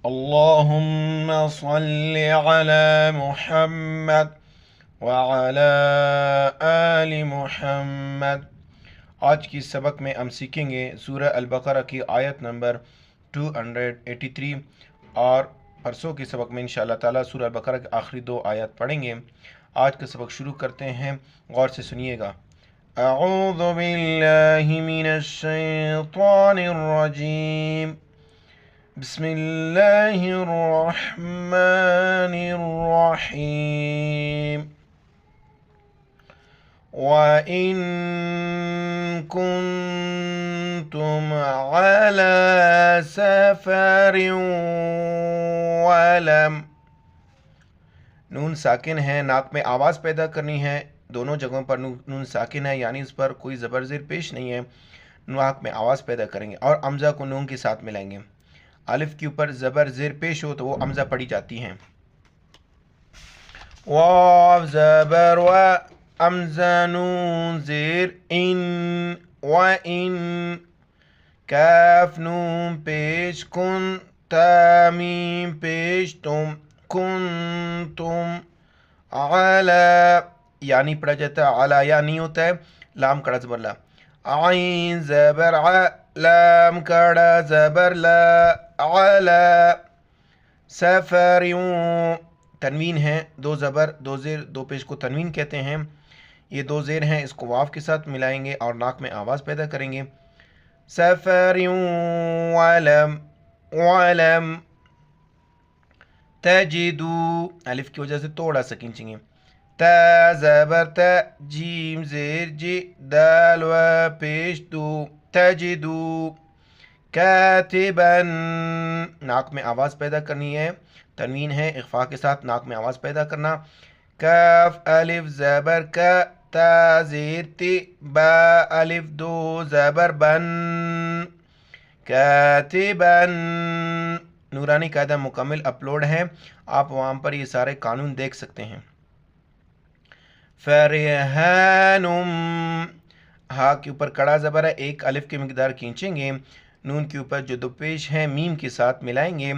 اللهم صل على محمد وعلى آل محمد۔ آج کی سبق میں ہم سیکھیں گے سورہ البقرہ کی آیت نمبر 283، اور پرسوں کے سبق میں انشاءاللہ تعالیٰ سورہ البقرہ کی آخری 2 آیات پڑھیں گے۔ آج کا سبق شروع کرتے ہیں، غور سے سنیے گا۔ اعوذ باللہ من الشیطان الرجیم، بسم اللہ الرحمن الرحیم۔ وَإِن كُنتُمْ عَلَى سَفَرٍ وَلَمْ، نون ساکن ہے، ناک میں آواز پیدا کرنی ہے، دونوں جگہوں پر نون ساکن ہے، یعنی اس پر کوئی زبر زیر پیش نہیں ہے، ناک میں آواز پیدا کریں گے اور حمزہ کو نون کے ساتھ ملائیں گے۔ الف کے اوپر زبر زیر پیش ہو تو وہ حمزہ پڑھی جاتی ہیں۔ واو زبر و، حمزہ نون زیر ان، و ان، کاف نون پیش کن، تا میم پیش تم، کن تم، علی یعنی پڑھا جاتا ہے، علی یا نہیں ہوتا ہے، لام کڑا زبر لا، عین زبر ع، لام کڑا زبر لا، علی، سفریوں، تنوین ہے، 2 زبر 2 زیر 2 پیش کو تنوین کہتے ہیں۔ یہ 2 زیر ہیں، اس کو واو کے ساتھ ملائیں گے اور ناک میں آواز پیدا کریں گے۔ سفریوں ولم، ولم، تجدو، الف کی وجہ سے تھوڑا سا کھینچیں گے، تا زبر تا، جیم زیر جی، دال و پیش دو، تجدو، کاتبا، ناک میں آواز پیدا کرنی ہے، تنوین ہے، اخفا کے ساتھ ناک میں آواز پیدا کرنا۔ کاف الف زبر کا، تا زیر تی، با الف 2 زبر بن، کاتبا، نورانی قاعدہ مکمل اپلوڈ ہے، آپ وہاں پر یہ سارے قانون دیکھ سکتے ہیں۔ فرحانم، ہا کے اوپر کڑا زبر ہے، 1 الف کی مقدار کھینچیں گے، نون کے اوپر جو 2 پیش ہیں میم کے ساتھ ملائیں گے،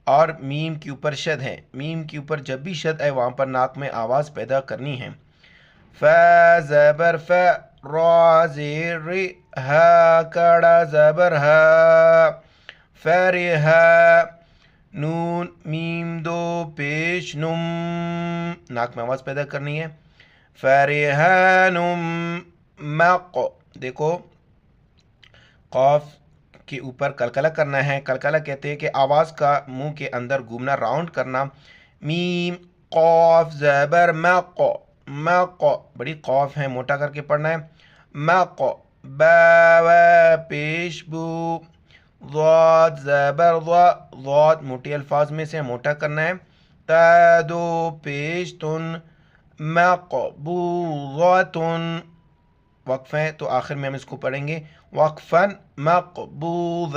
اور میم کے اوپر شد ہے، میم کے اوپر جب بھی شد ہے وہاں پر ناک میں آواز پیدا کرنی ہے۔ ف زبر ف، را زیر ری، ہا کڑا زبر ہا، فرحا، نون میم 2 پیش نم، ناک میں آواز پیدا کرنی ہے۔ فرحانم مق، دیکھو قاف کے اوپر کلکلہ کرنا ہے، کلکلہ کہتے ہیں کہ آواز کا منہ کے اندر گھومنا، راؤنڈ کرنا۔ میم قاف زبر مق، مق، بڑی قاف ہے، موٹا کر کے پڑھنا ہے، مق، با و پیش بو، ضاد زبر ضا، ضاد موٹے الفاظ میں سے موٹا کرنا ہے، تا 2 پیش تن، مقبوضۃ، وقف ہے تو آخر میں ہم اس کو پڑھیں گے وقفاً مقبوض۔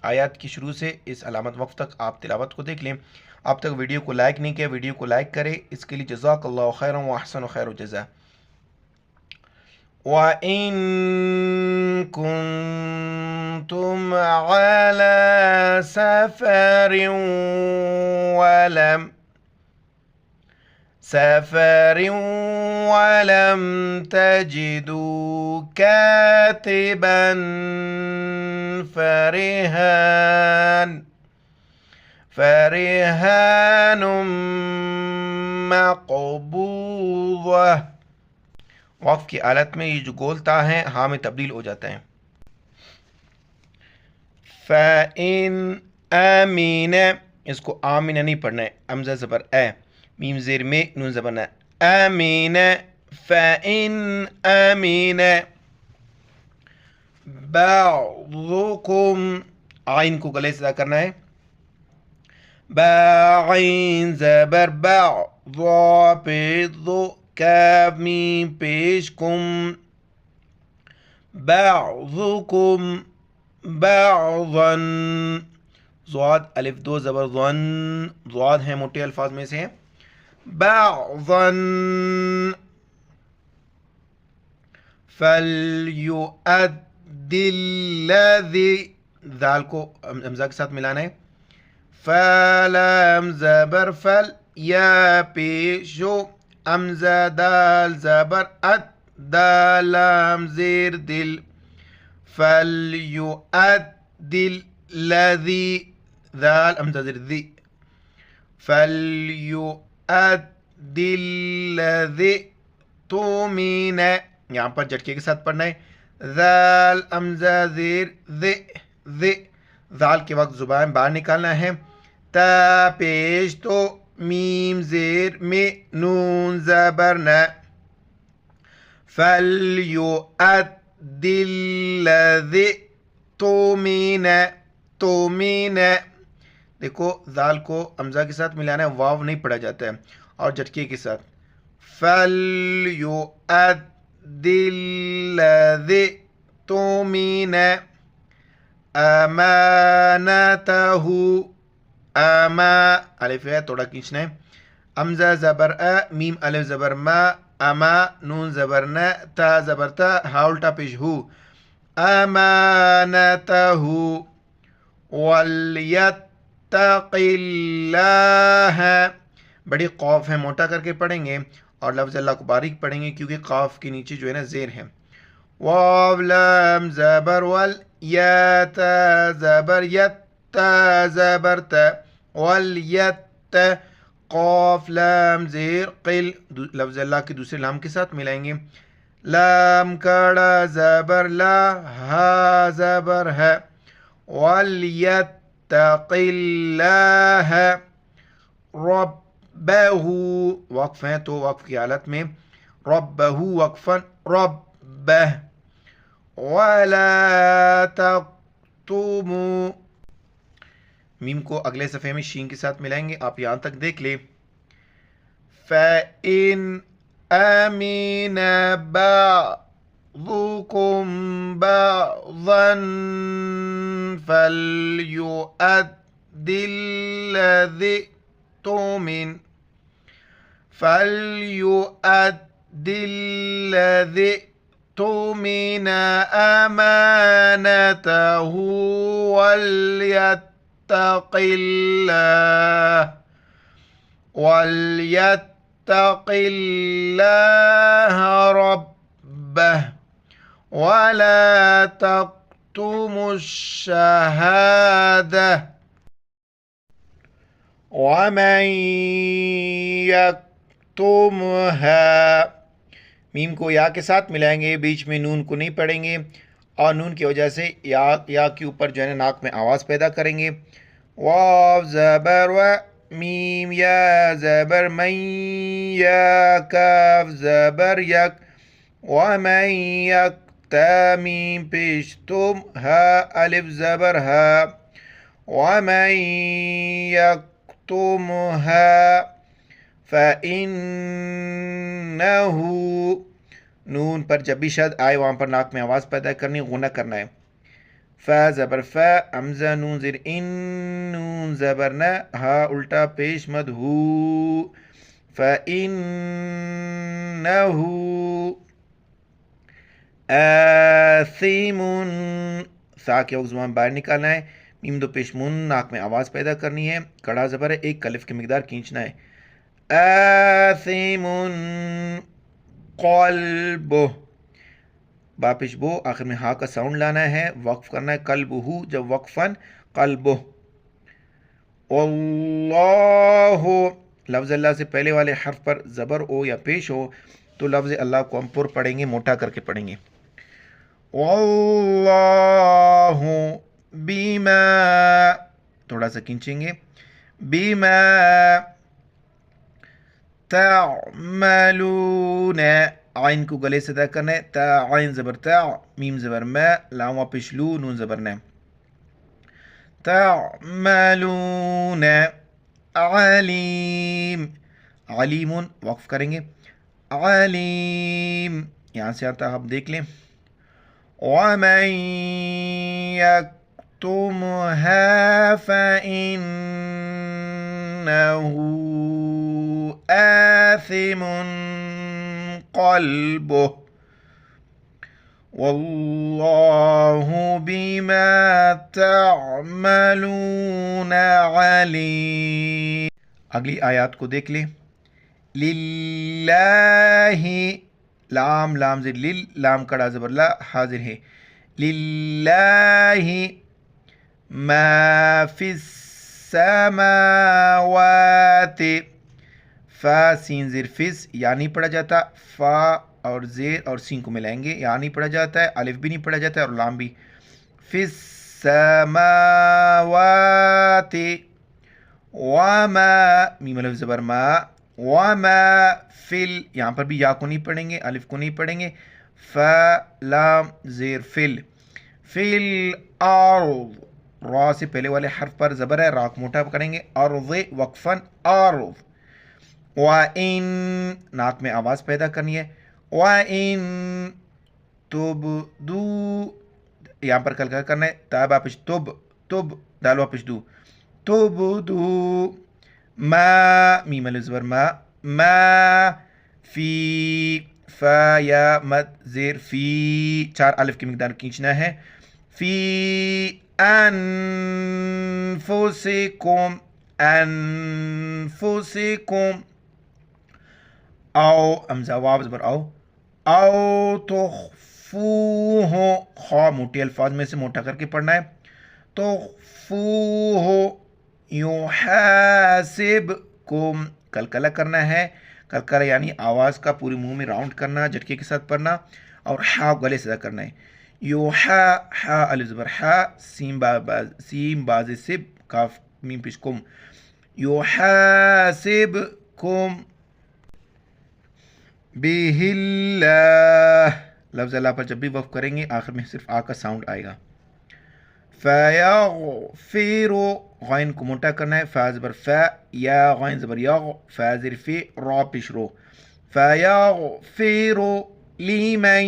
آیات کی شروع سے اس علامت وقف تک آپ تلاوت کو دیکھ لیں۔ اب تک ویڈیو کو لائک نہیں کیا، ویڈیو کو لائک کریں، اس کے لیے جزاک اللہ خیرا واحسن خیر الجزا۔ وَإِن كُنتُمْ عَلَى سَفَرٍ وَلَمْ، سفر ولم تجدوا كاتبا فرهان، فرهان مقبوضة، وقف کی حالت میں یہ جو گول تا ہے ہاں میں تبدیل ہو جاتا ہے۔ فَإِنْ آمِنَ، اس کو آمینہ نہیں پڑھنا ہے، حمزہ زبر اے، میم زیر میں، نون زبر نہ، آمین، فَإِنْ آمِنَ بعضكم، عین کو گلے سے ادا کرنا ہے، با عین زبر با، ضا پیش ضو، کاف میم پیش کم، بعضكم بعضا، ضاد الف 2 زبر ضن، ضاد ہے موٹے الفاظ میں سے ہے، بعضا، فَلْيُؤَدِّ الَّذِي، ذال کو حمزہ کے ساتھ ملانا ہے، فلام زبر فل یا پیشو امزہ دال زبر ات دالام زیر دل فلیؤدل الذی ذال امزہ زیر ذی فلیؤدل الذی تومین یہاں پر جھٹکے کے ساتھ پڑھنا ہے ذال امزہ زیر ذی ذی ذال کے وقت زبان باہر نکالنا ہے تا پیش تو میم زیر میں نون زبر نہ فلیؤدل الذی تومین تومین دیکھو ذال کو امزہ کے ساتھ ملانا ہے واو نہیں پڑھا جاتا ہے اور جھٹکے کے ساتھ فلیؤدل الذی تومین امانتہ اما الف ہے تھوڑا کھینچنا ہے امزہ زبر میم الف زبر ما اما نون زبر نہ تا زبر تا ہا الٹا پیش ہو امانتہ ولیتق اللہ بڑی قوف ہے موٹا کر کے پڑھیں گے اور لفظ اللہ کو باریک پڑھیں گے کیونکہ قاف کے نیچے جو ہے نا زیر ہے واو لام زبر ول یا تا زبر یت تا زبر تا ولیت قاف لام زیر قل لفظ اللہ کے دوسرے لام کے ساتھ ملائیں گے لام کڑا زبر لا ہا زبر ہے ولیتق اللہ ربہ وقف ہیں تو وقف کی حالت میں ربہ وقفا ربہ ولا تکتموا میم کو اگلے صفحے میں شین کے ساتھ ملائیں گے آپ یہاں تک دیکھ لیں فَإِنْ أَمِنَ بَعْضُكُمْ بَعْضًا فَلْيُؤَدِّ الَّذِي اؤْتُمِنَ اؤْتُمِنَ أَمَانَتَهُ وليتق الله ربه ولا تكتموا الشهادة ومن يكتمها میم کو یا کے ساتھ ملائیں گے بیچ میں نون کو نہیں پڑھیں گے اور نون کی وجہ سے یا کے اوپر جو ہے نا ناک میں آواز پیدا کریں گے واو زبر و میم یا زبر من یا کاف زبر یک ومن یک تا میم پیش تم ہا الف زبر ہا ومن یکتمها فَإِنَّهُ نون پر جب بھی شد آئے وہاں پر ناک میں آواز پیدا کرنی غنہ کرنا ہے فا زبر فا امزہ نون زیر ان نون زبر نہ ہا الٹا پیش مد ہو فَإِنَّهُ آثِمٌ سا کے وقت زبان باہر نکالنا ہے میم دو پیش من ناک میں آواز پیدا کرنی ہے کڑا زبر ہے ایک الف کی مقدار کھینچنا ہے آثم قلبہ با پیش بو آخر میں ہا کا ساؤنڈ لانا ہے وقف کرنا ہے قلبہ جب وقفاً قلبہ اللہ لفظ اللہ سے پہلے والے حرف پر زبر ہو یا پیش ہو تو لفظ اللہ کو ہم پر پڑھیں گے موٹا کر کے پڑھیں گے واللہ بما تھوڑا سا کھینچیں گے بما تعملون عین کو گلے سے ادا کرنا ہے تا عین زبر تا میم زبر ما لام واپس لو نون زبر نہ تعملون علیم علیم وقف کریں گے علیم یہاں سے آتا آپ دیکھ لیں وَمَن يَكْتُمْهَا فَإِنَّهُ آثِمٌ قَلْبُهُ واللہ بما تعملون علیم۔ اگلی آیات کو دیکھ لیں۔ للہ، لام لام زیر لل، لام کڑا زبر لا، حاضر ہے۔ للہ ما فی السماوات، فا سین زیر فس، یا نہیں پڑھا جاتا، فا اور زیر اور سین کو ملائیں گے، یا نہیں پڑھا جاتا ہے، الف بھی نہیں پڑھا جاتا ہے اور لام بھی۔ فی السماوات وما، میم الف زبر ما، وما فل، یہاں پر بھی یا کو نہیں پڑھیں گے، الف کو نہیں پڑھیں گے، فا لام زیر فل، فل ارض، را سے پہلے والے حرف پر زبر ہے، را کو موٹا کریں گے، ارض وقفن ارض، وَإِن، ناک میں آواز پیدا کرنی ہے، وَإِن تُبْدُو، یہاں پر کل کرنا ہے، تا واپس تب، تب دال واپس دو، تُبْدُو ما، میم الف زبر ما، ما فی، فا یا مد زیر فی، 4 الف کی مقدار کھینچنا ہے، فی انفسکم، انفسکم، او امزا واو زبر او تخفوہ، خا موٹے الفاظ میں سے موٹا کر کے پڑھنا ہے، تخفوہ یحاسبکم، کلکلہ کرنا ہے، کلکلہ یعنی آواز کا پوری منہ میں راؤنڈ کرنا، جھٹکے کے ساتھ پڑھنا، اور ہا گلے سے ادا کرنا ہے، یوحا، ہا الف زبر ہا، سیم باز سب، کاف میم پیش کم، یحاسبکم بہ اللہ، لفظ اللہ پر جب بھی وقف کریں گے آخر میں صرف آ کا ساؤنڈ آئے گا۔ فیغفر، غین کو موٹا کرنا ہے، فا زبر فا، یا غین زبر یغ، فا زر فی، را پیش رو، فیغفر لمن،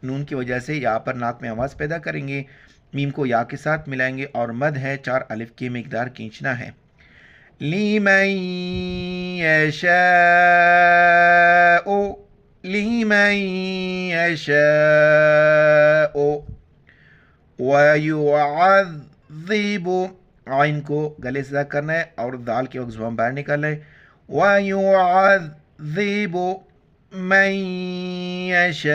نون کی وجہ سے یا پر ناک میں آواز پیدا کریں گے، میم کو یا کے ساتھ ملائیں گے اور مد ہے، 4 الف کی مقدار کھینچنا ہے، لمن یشاء، لمن یشاء، وَيُعَذِّبُ، عین کو گلے سے ادا کرنا ہے اور دال کے وقت زبان باہر نکالنا ہے، وَيُعَذِّبُ مَن يَشَاء،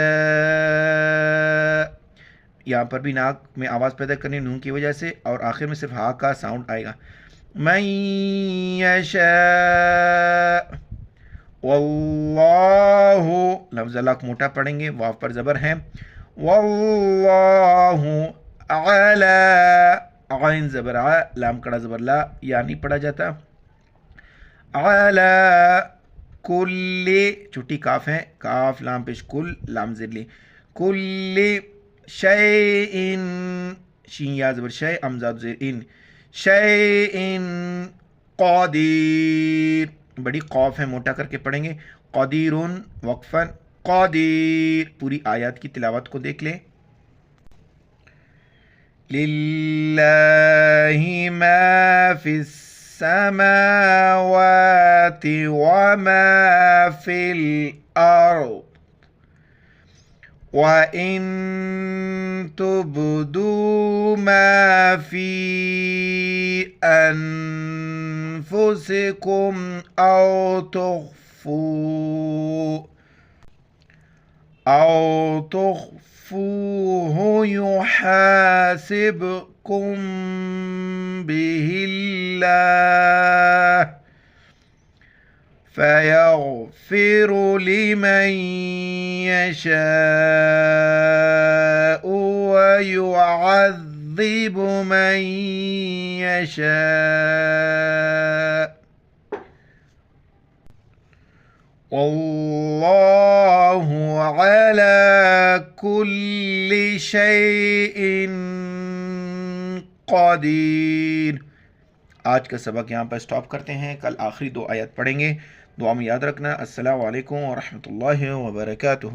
یہاں پر بھی ناک میں آواز پیدا کرنی نون کی وجہ سے اور آخر میں صرف ہا کا ساؤنڈ آئے گا، مَن يَشَاء، واللہ، لفظ اللہ کو موٹا پڑھیں گے، واو پر زبر ہے، واللہ علی، عین زبر ع، لام کڑا زبر لا، یا نہیں پڑھا جاتا، علی کل، چھوٹی کاف ہے، کاف لام پیش کل، لام زر لی، کل شیئن، شین یا زبر شے، امزاد زیر ان، شیئن قدیر، بڑی قوف ہے موٹا کر کے پڑھیں گے، قدیرن وقفن قدیر۔ پوری آیات کی تلاوت کو دیکھ لیں۔ للہ ما فی السماوات وما فی الارض وَإِن تُبْدُوا مَا فِي أَنفُسِكُمْ أَوْ تُخْفُوهُ يُحَاسِبْكُم بِهِ اللَّهُ فَيَغْفِرُ لِمَن يَشَاءُ وَيُعَذِّبُ مَن يَشَاءُ وَاللَّهُ عَلَى كُلِّ شَيْءٍ قَدِيرٌ۔ آج کا سبق یہاں پر سٹاپ کرتے ہیں، کل آخری 2 آیات پڑھیں گے۔ دعا میں یاد رکھنا۔ السلام علیکم ورحمۃ اللہ وبرکاتہ۔